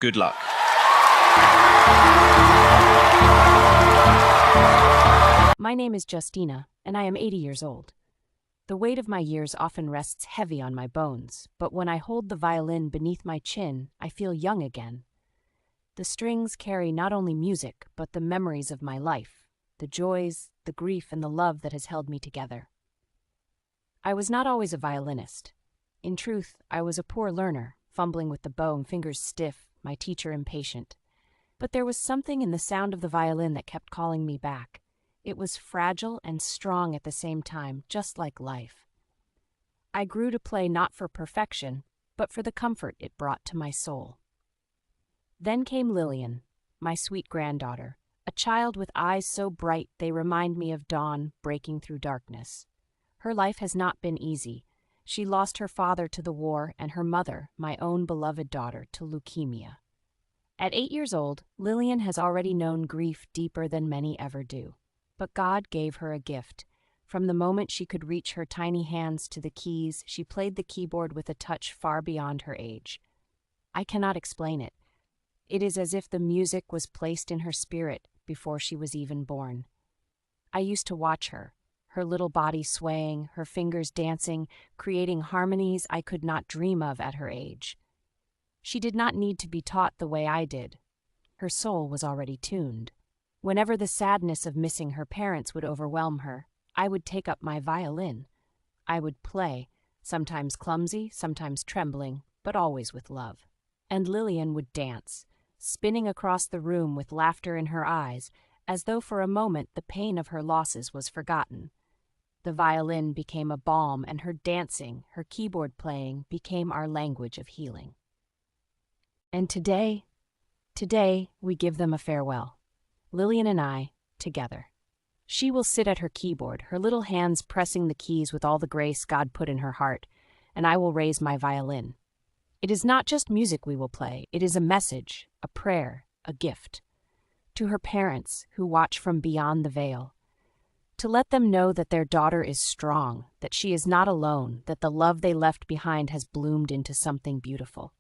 Good luck. My name is Justina, and I am 80 years old. The weight of my years often rests heavy on my bones, but when I hold the violin beneath my chin, I feel young again. The strings carry not only music, but the memories of my life, the joys, the grief, and the love that has held me together. I was not always a violinist. In truth, I was a poor learner, fumbling with the bow and fingers stiff, my teacher impatient. But there was something in the sound of the violin that kept calling me back. It was fragile and strong at the same time, just like life. I grew to play not for perfection, but for the comfort it brought to my soul. Then came Lillian, my sweet granddaughter, a child with eyes so bright they remind me of dawn breaking through darkness. Her life has not been easy. She lost her father to the war and her mother, my own beloved daughter, to leukemia. At 8 years old, Lillian has already known grief deeper than many ever do. But God gave her a gift. From the moment she could reach her tiny hands to the keys, she played the keyboard with a touch far beyond her age. I cannot explain it. It is as if the music was placed in her spirit before she was even born. I used to watch her little body swaying, her fingers dancing, creating harmonies I could not dream of at her age. She did not need to be taught the way I did. Her soul was already tuned. Whenever the sadness of missing her parents would overwhelm her, I would take up my violin. I would play, sometimes clumsy, sometimes trembling, but always with love. And Lillian would dance, spinning across the room with laughter in her eyes, as though for a moment the pain of her losses was forgotten. The violin became a balm, and her dancing, her keyboard playing, became our language of healing. And today we give them a farewell. Lillian and I, together. She will sit at her keyboard, her little hands pressing the keys with all the grace God put in her heart, and I will raise my violin. It is not just music we will play, it is a message, a prayer, a gift. To her parents who watch from beyond the veil, to let them know that their daughter is strong, that she is not alone, that the love they left behind has bloomed into something beautiful.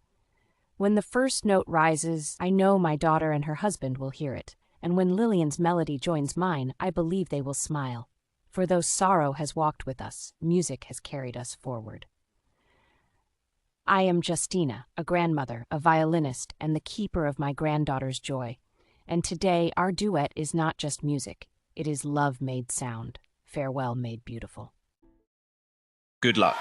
When the first note rises, I know my daughter and her husband will hear it, and when Lillian's melody joins mine, I believe they will smile. For though sorrow has walked with us, music has carried us forward. I am Justina, a grandmother, a violinist, and the keeper of my granddaughter's joy. And today our duet is not just music. It is love made sound, farewell made beautiful. Good luck.